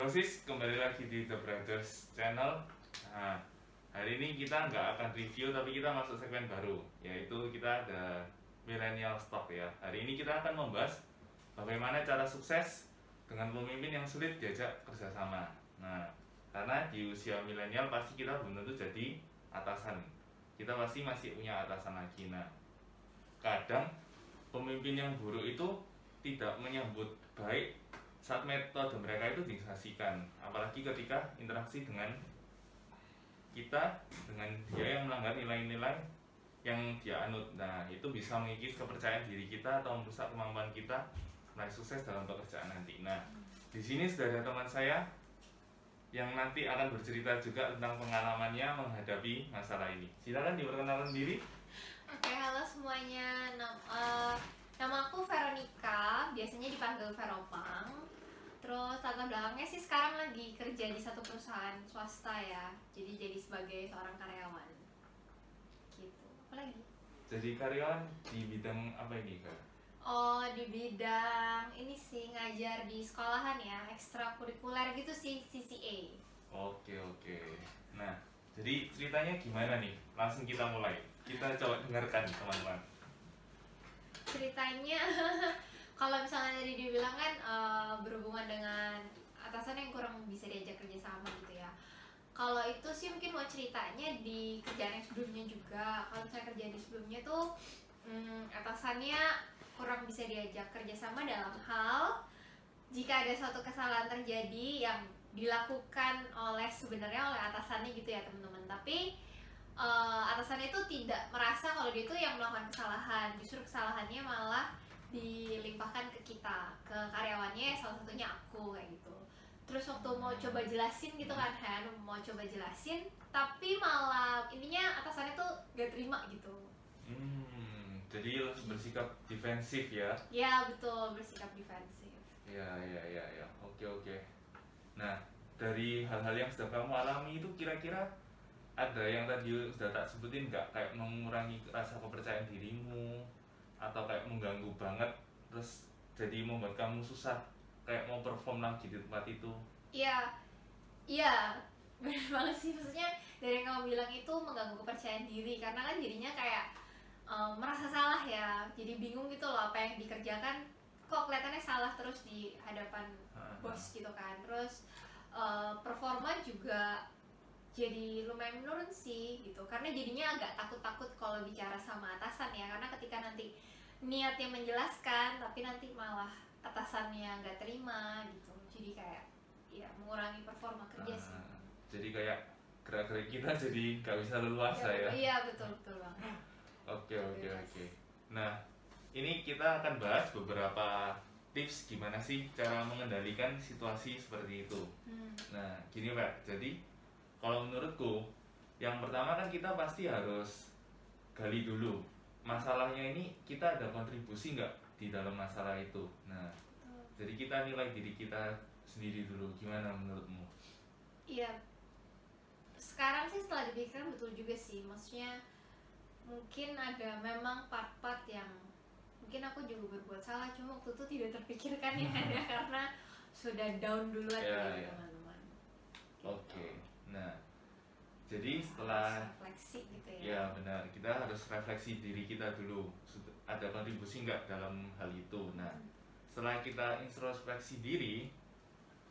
Sis, kembali lagi di The Brothers Channel. Nah, hari ini kita nggak akan review, tapi kita masuk segmen baru, yaitu kita ada Millennial Stock ya. Hari ini kita akan membahas bagaimana cara sukses dengan pemimpin yang sulit diajak kerjasama. Nah, karena di usia milenial pasti kita belum tentu jadi atasan. Kita pasti masih punya atasan lagi. Nah, kadang pemimpin yang buruk itu tidak menyambut baik saat metode mereka itu disaksikan, apalagi ketika interaksi dengan kita, dengan dia yang melanggar nilai-nilai yang dia anut. Nah, itu bisa mengikis kepercayaan diri kita atau merusak kemampuan kita meraih sukses dalam pekerjaan nanti. Nah, di sini sudah ada teman saya yang nanti akan bercerita juga tentang pengalamannya menghadapi masalah ini. Silakan diperkenalkan diri. Oke, halo semuanya. Nama aku Veronica, biasanya dipanggil Veropang. Terus latar belakangnya sih sekarang lagi kerja di satu perusahaan swasta ya. Jadi sebagai seorang karyawan. Gitu. Apa lagi? Jadi karyawan di bidang apa ini, Kak? Oh, di bidang ini sih ngajar di sekolahan ya, ekstrakurikuler gitu sih, CCA. Oke. Nah, jadi ceritanya gimana nih? Langsung kita mulai. Kita coba dengarkan teman-teman. Ceritanya kalau misalnya tadi dibilang kan berhubungan dengan atasan yang kurang bisa diajak kerja sama gitu ya. Kalau itu sih mungkin mau ceritanya di kerjaan yang sebelumnya juga. Kalau saya kerja di sebelumnya tuh atasannya kurang bisa diajak kerja sama dalam hal jika ada suatu kesalahan terjadi yang dilakukan sebenarnya oleh atasannya gitu ya teman-teman. Tapi atasannya itu tidak merasa kalau dia itu yang melakukan kesalahan, justru kesalahannya malah dilimpahkan ke kita, ke karyawannya, salah satunya aku kayak gitu. Terus waktu mau coba jelasin gitu kan, mau coba jelasin, tapi malah intinya atasannya tuh gak terima gitu. Jadi bersikap defensif ya? Ya betul, bersikap defensif. Ya. Oke. Nah, dari hal-hal yang sudah kamu alami itu kira-kira ada yang tadi sudah tak sebutin nggak, kayak mengurangi rasa kepercayaan dirimu atau kayak mengganggu banget terus jadi membuat kamu susah kayak mau perform lagi di tempat itu? Iya, benar banget sih. Maksudnya dari yang kamu bilang itu mengganggu kepercayaan diri, karena kan jadinya kayak merasa salah ya. Jadi bingung gitu loh apa yang dikerjakan kok kelihatannya salah terus di hadapan bos gitu kan. Terus performa juga jadi lumayan menurun sih gitu, karena jadinya agak takut-takut kalau bicara sama atasan ya, karena ketika nanti niatnya menjelaskan tapi nanti malah atasannya nggak terima gitu, jadi kayak ya mengurangi performa kerja sih. Jadi kayak gerak-gerik kita jadi nggak bisa leluasa ya? Iya betul banget. Oke. Nah, ini kita akan bahas beberapa tips gimana sih cara mengendalikan situasi seperti itu. Nah, gini Pak, jadi kalau menurutku yang pertama kan kita pasti harus gali dulu masalahnya ini, kita ada kontribusi nggak di dalam masalah itu. Nah, jadi kita nilai diri kita sendiri dulu, gimana menurutmu? Iya, sekarang sih setelah dipikirkan betul juga sih. Maksudnya mungkin ada memang part-part yang mungkin aku juga berbuat salah, cuma waktu itu tidak terpikirkan ya karena sudah down duluan Ya. teman-teman. Oke. Nah, jadi setelah harus refleksi gitu ya. Ya benar, kita harus refleksi diri kita dulu, ada kontribusi nggak dalam hal itu. Nah, setelah kita introspeksi diri,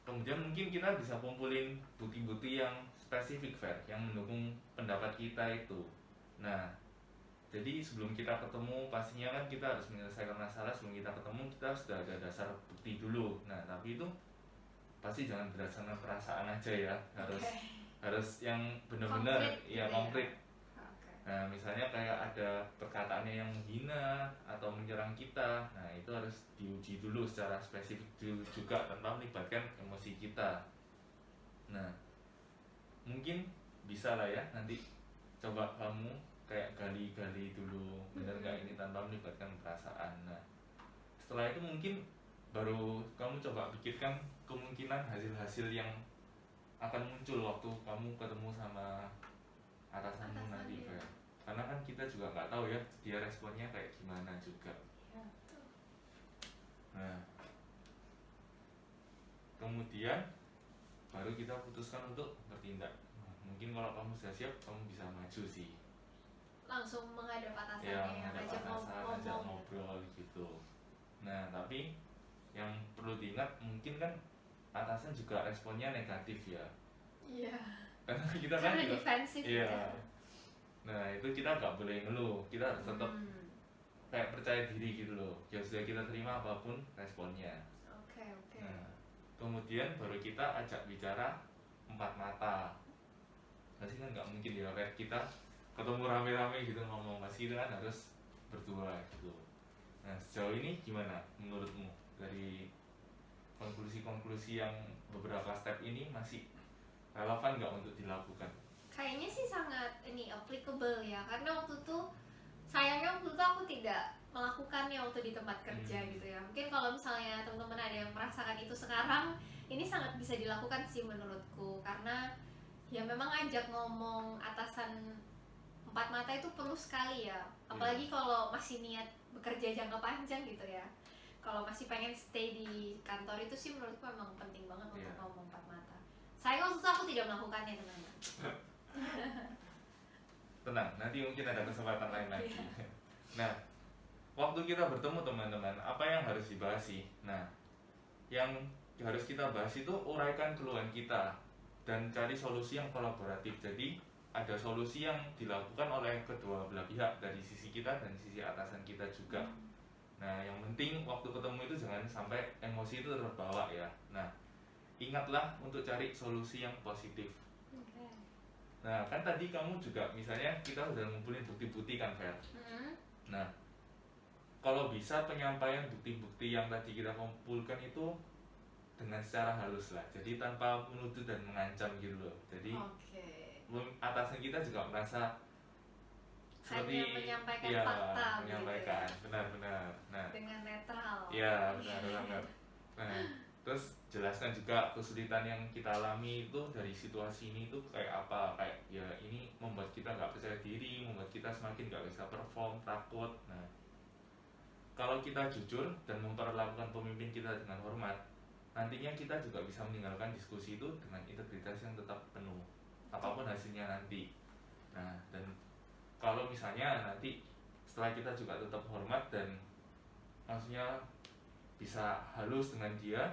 kemudian mungkin kita bisa kumpulin bukti-bukti yang spesifik, yang mendukung pendapat kita itu. Nah, jadi sebelum kita ketemu, pastinya kan kita harus menyelesaikan masalah. Sebelum kita ketemu, kita sudah ada dasar bukti dulu. Nah, tapi itu pasti jangan berdasarkan perasaan aja ya, harus yang benar-benar konkret. Nah, misalnya kayak ada perkataannya yang menghina atau menyerang kita, nah itu harus diuji dulu secara spesifik juga tanpa melibatkan emosi kita. Nah, mungkin bisa lah ya, nanti coba kamu kayak gali-gali dulu bener nggak ini tanpa melibatkan perasaan. Nah, setelah itu mungkin baru kamu coba pikirkan kemungkinan hasil-hasil yang akan muncul waktu kamu ketemu sama atasanmu nanti, karena kan kita juga nggak tahu ya dia responnya kayak gimana juga. Nah, kemudian baru kita putuskan untuk bertindak. Nah, mungkin kalau kamu sudah siap, kamu bisa maju sih. Langsung menghadap atasannya Ya, yang menghadap ngajak atasan, ajak ngomong gitu. ngobrol gitu. Nah, tapi yang perlu diingat mungkin kan atasan juga responnya negatif ya. Iya. Karena kita kan Karena juga, defensif iya. ya. Nah, itu kita nggak boleh ngeluh. Kita harus tetap kayak percaya diri gitu loh. Ya sudah, kita terima apapun responnya. Oke, oke. Nah, kemudian baru kita ajak bicara empat mata. Nanti kan nggak mungkin ya kayak kita ketemu rame-rame gitu ngomong, pasti kita kan harus berdua gitu. Nah, sejauh ini gimana menurutmu dari konklusi-konklusi yang beberapa step ini masih relevan nggak untuk dilakukan? Kayaknya sih sangat ini applicable ya, karena waktu itu sayangnya waktu itu aku tidak melakukannya waktu di tempat kerja gitu ya. Mungkin kalau misalnya teman-teman ada yang merasakan itu sekarang, ini sangat bisa dilakukan sih menurutku, karena ya memang ajak ngomong atasan empat mata itu perlu sekali ya, apalagi kalau masih niat bekerja jangka panjang gitu ya. Kalau masih pengen stay di kantor itu sih menurutku memang penting banget untuk ngomong empat mata. Saya waktu itu aku tidak melakukannya, teman-teman. Tenang, nanti mungkin ada kesempatan lain lagi. Nah, waktu kita bertemu teman-teman, apa yang harus dibahas sih? Nah, yang harus kita bahas itu uraikan keluhan kita dan cari solusi yang kolaboratif. Jadi ada solusi yang dilakukan oleh kedua belah pihak, dari sisi kita dan sisi atasan kita juga. Nah, yang penting waktu ketemu itu jangan sampai emosi itu terbawa ya. Nah, ingatlah untuk cari solusi yang positif. Nah, kan tadi kamu juga misalnya kita udah ngumpulin bukti-bukti kan, Fer? Nah, kalau bisa penyampaian bukti-bukti yang tadi kita kumpulkan itu dengan secara halus lah, jadi tanpa menuduh dan mengancam gitu loh. Jadi atasan kita juga merasa seperti hanya menyampaikan ya, fakta menyampaikan gitu ya. benar-benar. Nah, Dengan netral. iya benar banget. Nah, terus jelaskan juga kesulitan yang kita alami itu dari situasi ini tuh kayak apa, kayak ya ini membuat kita nggak percaya diri, membuat kita semakin nggak bisa perform, takut. Nah, kalau kita jujur dan memperlakukan pemimpin kita dengan hormat, nantinya kita juga bisa meninggalkan diskusi itu dengan integritas yang tetap penuh, apapun hasilnya nanti. Nah, dan kalau misalnya nanti setelah kita juga tetap hormat dan maksudnya bisa halus dengan dia,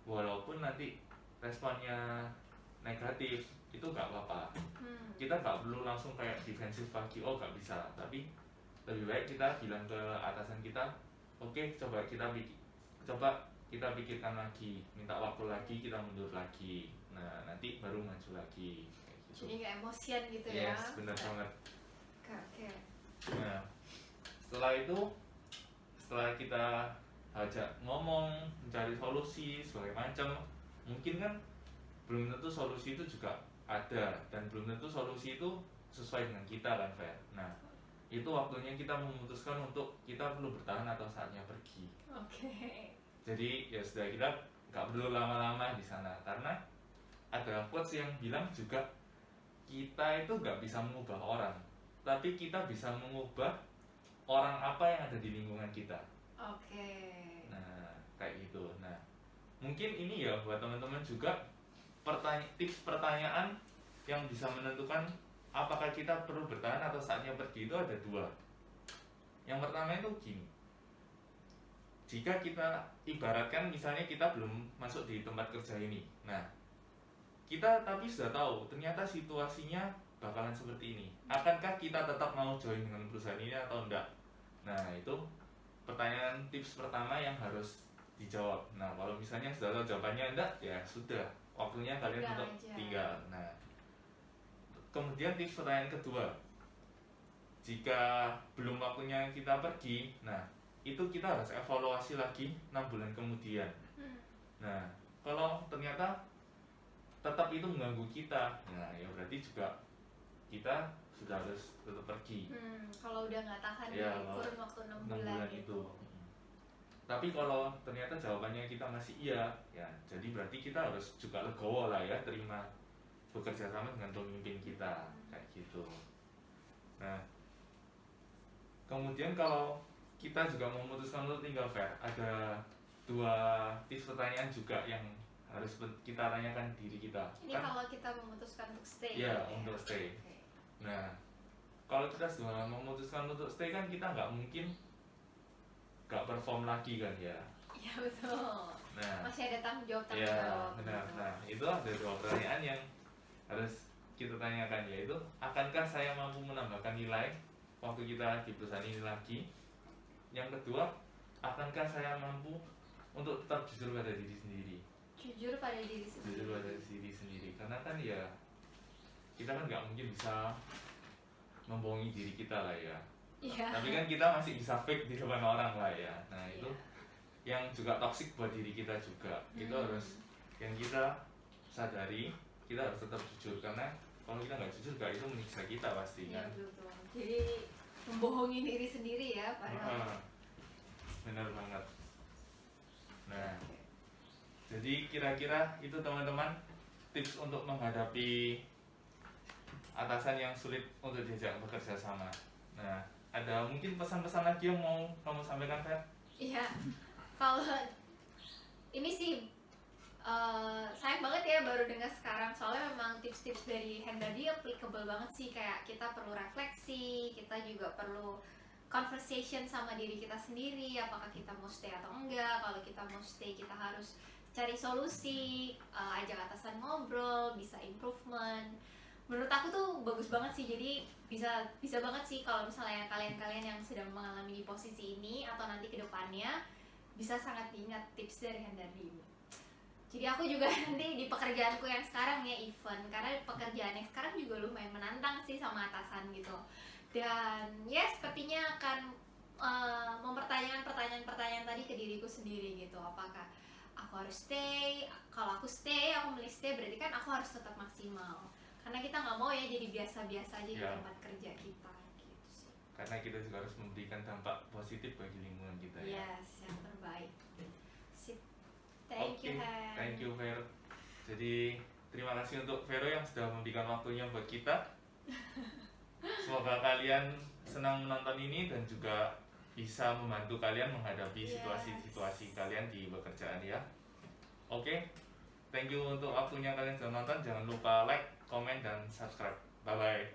walaupun nanti responnya negatif, itu nggak apa-apa. Kita nggak perlu langsung kayak defensif lagi, oh nggak bisa. Tapi lebih baik kita bilang ke atasan kita, oke, coba kita pikirkan lagi, minta waktu lagi, kita mundur lagi. Nah, nanti baru maju lagi kayak gitu. Jadi nggak emosian gitu ya. Yes, benar banget. Oke. Nah, setelah kita ajak ngomong, mencari solusi segala macam, mungkin kan belum tentu solusi itu juga ada, dan belum tentu solusi itu sesuai dengan kita kan, Fer. Nah, itu waktunya kita memutuskan untuk kita perlu bertahan atau saatnya pergi. Jadi ya sudah, kita nggak perlu lama-lama di sana, karena ada quotes yang bilang juga kita itu nggak bisa mengubah orang, tapi kita bisa mengubah orang apa yang ada di lingkungan kita. Nah, kayak gitu. Nah, mungkin ini ya buat teman-teman juga tips pertanyaan yang bisa menentukan apakah kita perlu bertahan atau saatnya pergi itu ada dua. Yang pertama itu gini, jika kita ibaratkan misalnya kita belum masuk di tempat kerja ini, nah kita tapi sudah tahu ternyata situasinya bakalan seperti ini, akankah kita tetap mau join dengan perusahaan ini atau enggak? Nah, itu pertanyaan tips pertama yang harus dijawab. Nah, kalau misalnya sudah tahu jawabannya enggak, ya sudah, waktunya kalian untuk tinggal. Nah, kemudian tips pertanyaan kedua, jika belum waktunya kita pergi, nah itu kita harus evaluasi lagi 6 bulan kemudian. Nah, kalau ternyata tetap itu mengganggu kita, nah ya berarti juga kita sudah harus tetap pergi. Kalau udah nggak tahan ya, di kurun waktu 6 bulan itu. Tapi kalau ternyata jawabannya kita masih iya, ya jadi berarti kita harus juga legowo lah ya, terima bekerja sama dengan pemimpin kita kayak gitu. Nah, kemudian kalau kita juga memutuskan untuk tinggal, Fair, ada dua tips pertanyaan juga yang kita tanyakan diri kita. Ini kalau kita memutuskan untuk stay. Iya, gitu ya. untuk stay. Oke. Nah, kalau kita sudah memutuskan untuk stay kan kita nggak mungkin nggak perform lagi kan ya. Iya betul. Nah, Masih ada tanggung jawab ya benar. gitu. Nah, itu ada dua pertanyaan yang harus kita tanyakan, yaitu akankah saya mampu menambahkan nilai waktu kita di perusahaan ini lagi. Yang kedua, akankah saya mampu untuk tetap jujur pada diri sendiri. Jujur pada diri sendiri. Jujur pada diri sendiri, karena kan ya kita kan nggak mungkin bisa membohongi diri kita lah ya. Iya. Tapi kan kita masih bisa fake di depan orang lah ya. Nah itu yang juga toksik buat diri kita juga. Itu harus yang kita sadari, kita harus tetap jujur, karena kalau kita nggak jujur gak itu menyiksa kita pasti Iya kan. betul. Jadi membohongi diri sendiri ya padahal. Benar banget. Nah, jadi kira-kira itu teman-teman tips untuk menghadapi atasan yang sulit untuk diajak bekerja sama. Nah, ada mungkin pesan-pesan lagi yang mau kamu sampaikan, Fer? Iya. Kalau ini sih sayang banget ya baru dengar sekarang, soalnya memang tips-tips dari Hendadi applicable banget sih. Kayak kita perlu refleksi, kita juga perlu conversation sama diri kita sendiri, apakah kita mau stay atau enggak. Kalau kita mau stay, kita harus cari solusi, ajak atasan ngobrol, bisa improvement. Menurut aku tuh bagus banget sih. Jadi bisa banget sih kalau misalnya kalian-kalian yang sedang mengalami di posisi ini atau nanti kedepannya, bisa sangat diingat tips dari Hendadi. Jadi aku juga nanti di pekerjaanku yang sekarang ya event, karena pekerjaan yang sekarang juga lumayan menantang sih sama atasan gitu. Dan ya sepertinya akan mempertanyakan pertanyaan-pertanyaan tadi ke diriku sendiri gitu. Apakah aku harus stay? Kalau aku stay, aku milih stay, berarti kan aku harus tetap maksimal. Karena kita nggak mau ya jadi biasa-biasa aja di tempat kerja kita gitu sih. Karena kita juga harus memberikan dampak positif bagi lingkungan kita ya. Yes, yang terbaik. Sip. Thank you, Hen. Thank you, Vero. Jadi terima kasih untuk Vero yang sudah memberikan waktunya buat kita. Semoga kalian senang menonton ini dan juga bisa membantu kalian menghadapi situasi-situasi kalian di pekerjaan ya. Oke, thank you untuk waktunya kalian sudah nonton. Jangan lupa like, komen, dan subscribe. Bye-bye.